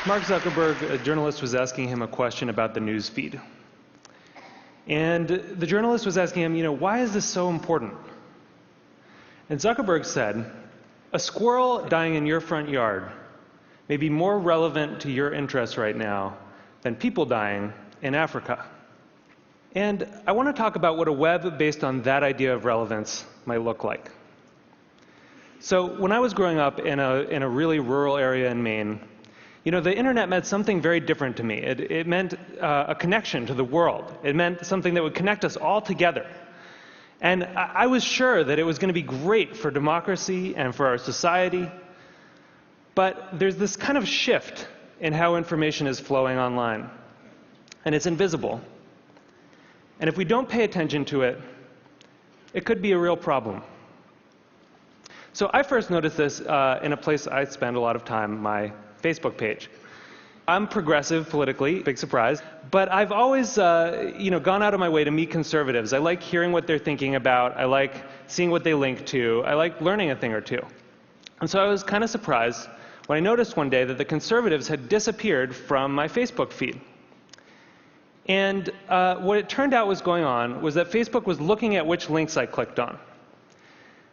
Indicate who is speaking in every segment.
Speaker 1: Mark Zuckerberg, a journalist, was asking him a question about the news feed. And the journalist was asking him, why is this so important? And Zuckerberg said, a squirrel dying in your front yard may be more relevant to your interests right now than people dying in Africa. And I want to talk about what a web based on that idea of relevance might look like. So when I was growing up in a really rural area in Maine, the internet meant something very different to me. It meant a connection to the world. It meant something that would connect us all together. And I was sure that it was going to be great for democracy and for our society. But there's this kind of shift in how information is flowing online. And it's invisible. And if we don't pay attention to it, it could be a real problem. So I first noticed this in a place I spend a lot of time, my Facebook page. I'm progressive politically, big surprise, but I've always gone out of my way to meet conservatives. I like hearing what they're thinking about. I like seeing what they link to. I like learning a thing or two. And so I was kind of surprised when I noticed one day that the conservatives had disappeared from my Facebook feed. And what it turned out was going on was that Facebook was looking at which links I clicked on.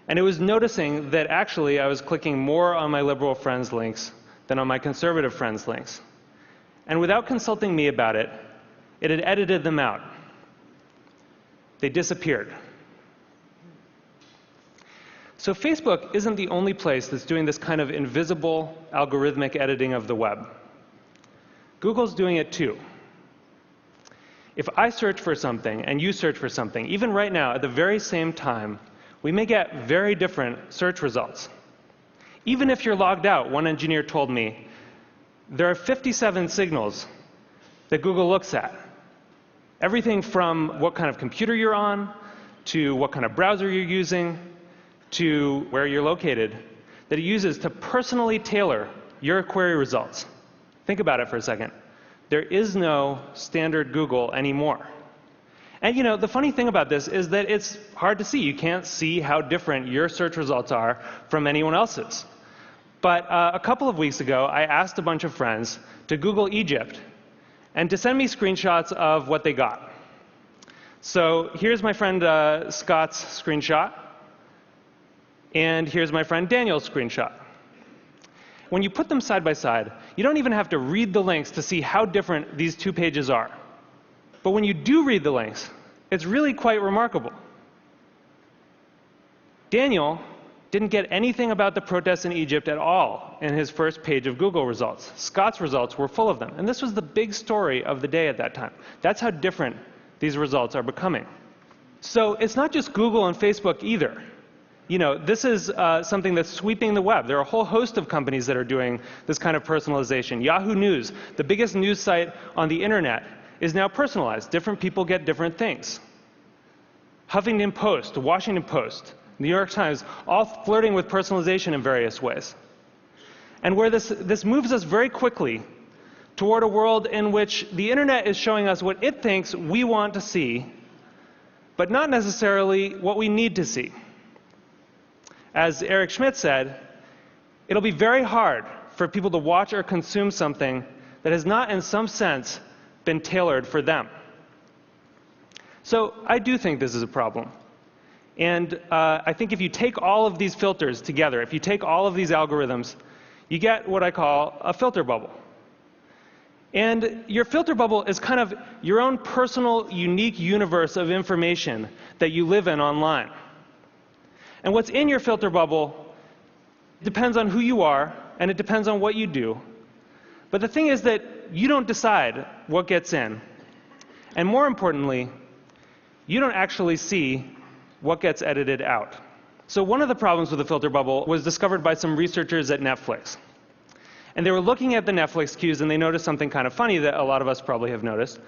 Speaker 1: And it was noticing that actually I was clicking more on my liberal friends' links than on my conservative friends' links. And without consulting me about it, it had edited them out. They disappeared. So Facebook isn't the only place that's doing this kind of invisible algorithmic editing of the web. Google's doing it too. If I search for something and you search for something, even right now at the very same time, we may get very different search results. Even if you're logged out, one engineer told me, there are 57 signals that Google looks at. Everything from what kind of computer you're on, to what kind of browser you're using, to where you're located, that it uses to personally tailor your query results. Think about it for a second. There is no standard Google anymore. And the funny thing about this is that it's hard to see. You can't see how different your search results are from anyone else's. But a couple of weeks ago, I asked a bunch of friends to Google Egypt and to send me screenshots of what they got. So here's my friend Scott's screenshot. And here's my friend Daniel's screenshot. When you put them side by side, you don't even have to read the links to see how different these two pages are. But when you do read the links, it's really quite remarkable. Daniel didn't get anything about the protests in Egypt at all in his first page of Google results. Scott's results were full of them. And this was the big story of the day at that time. That's how different these results are becoming. So it's not just Google and Facebook either. This is something that's sweeping the web. There are a whole host of companies that are doing this kind of personalization. Yahoo News, the biggest news site on the internet, is now personalized. Different people get different things. Huffington Post, Washington Post, New York Times, all flirting with personalization in various ways. And where this moves us very quickly toward a world in which the internet is showing us what it thinks we want to see, but not necessarily what we need to see. As Eric Schmidt said, it'll be very hard for people to watch or consume something that has not, in some sense, been tailored for them. So I do think this is a problem. And I think if you take all of these filters together, if you take all of these algorithms, you get what I call a filter bubble. And your filter bubble is kind of your own personal, unique universe of information that you live in online. And what's in your filter bubble depends on who you are, and it depends on what you do. But the thing is that you don't decide what gets in. And more importantly, you don't actually see what gets edited out. So one of the problems with the filter bubble was discovered by some researchers at Netflix. And they were looking at the Netflix queues, and they noticed something kind of funny that a lot of us probably have noticed,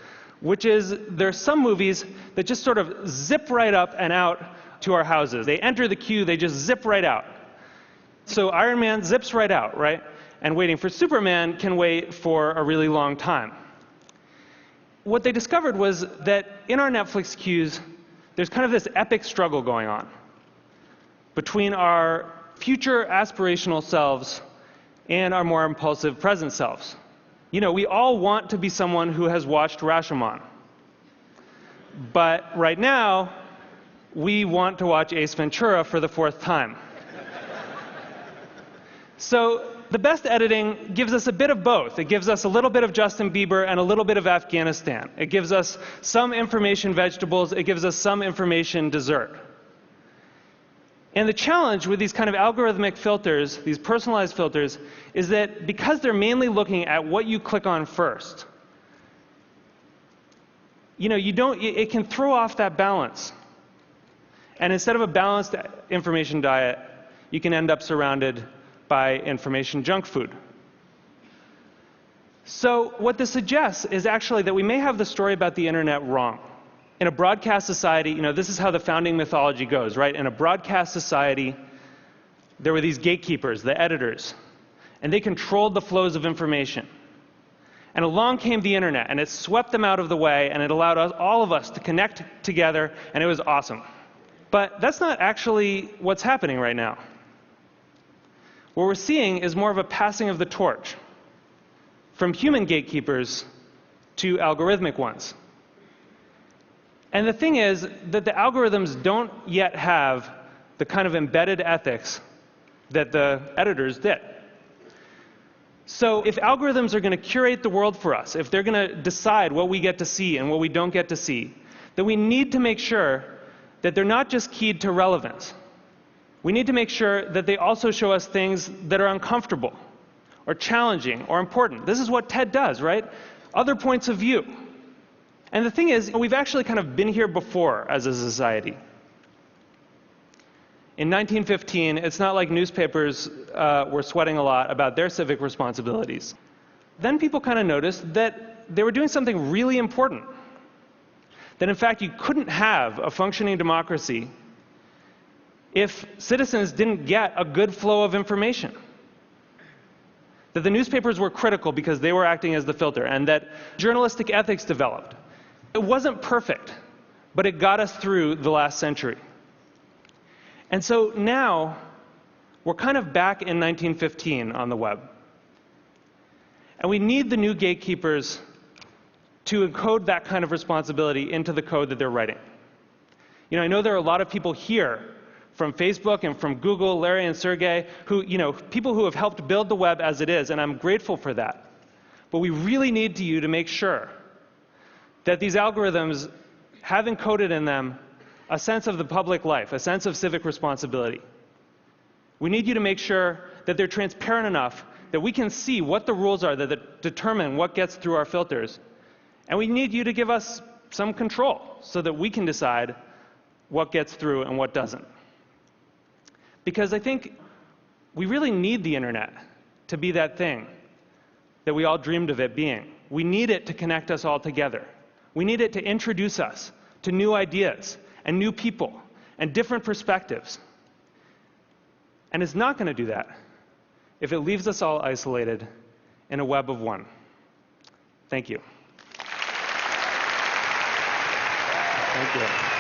Speaker 1: which is there's some movies that just sort of zip right up and out to our houses. They enter the queue, they just zip right out. So Iron Man zips right out, right? And Waiting for Superman can wait for a really long time. What they discovered was that in our Netflix queues, there's kind of this epic struggle going on between our future aspirational selves and our more impulsive present selves. We all want to be someone who has watched Rashomon. But right now, we want to watch Ace Ventura for the 4th time. So the best editing gives us a bit of both. It gives us a little bit of Justin Bieber and a little bit of Afghanistan. It gives us some information vegetables. It gives us some information dessert. And the challenge with these kind of algorithmic filters, these personalized filters, is that because they're mainly looking at what you click on first, it can throw off that balance. And instead of a balanced information diet, you can end up surrounded by information junk food. So what this suggests is actually that we may have the story about the internet wrong. In a broadcast society, this is how the founding mythology goes, right? In a broadcast society, there were these gatekeepers, the editors, and they controlled the flows of information. And along came the internet, and it swept them out of the way, and it allowed all of us to connect together, and it was awesome. But that's not actually what's happening right now. What we're seeing is more of a passing of the torch from human gatekeepers to algorithmic ones. And the thing is that the algorithms don't yet have the kind of embedded ethics that the editors did. So if algorithms are going to curate the world for us, if they're going to decide what we get to see and what we don't get to see, then we need to make sure that they're not just keyed to relevance. We need to make sure that they also show us things that are uncomfortable or challenging or important. This is what TED does, right? Other points of view. And the thing is, we've actually kind of been here before as a society. In 1915, it's not like newspapers were sweating a lot about their civic responsibilities. Then people kind of noticed that they were doing something really important. That in fact, you couldn't have a functioning democracy if citizens didn't get a good flow of information. That the newspapers were critical because they were acting as the filter, and that journalistic ethics developed. It wasn't perfect, but it got us through the last century. And so now, we're kind of back in 1915 on the web. And we need the new gatekeepers to encode that kind of responsibility into the code that they're writing. I know there are a lot of people here from Facebook and from Google, Larry and Sergey, people who have helped build the web as it is, and I'm grateful for that. But we really need you to make sure that these algorithms have encoded in them a sense of the public life, a sense of civic responsibility. We need you to make sure that they're transparent enough that we can see what the rules are that determine what gets through our filters. And we need you to give us some control so that we can decide what gets through and what doesn't. Because I think we really need the internet to be that thing that we all dreamed of it being. We need it to connect us all together. We need it to introduce us to new ideas and new people and different perspectives. And it's not going to do that if it leaves us all isolated in a web of one. Thank you. Thank you.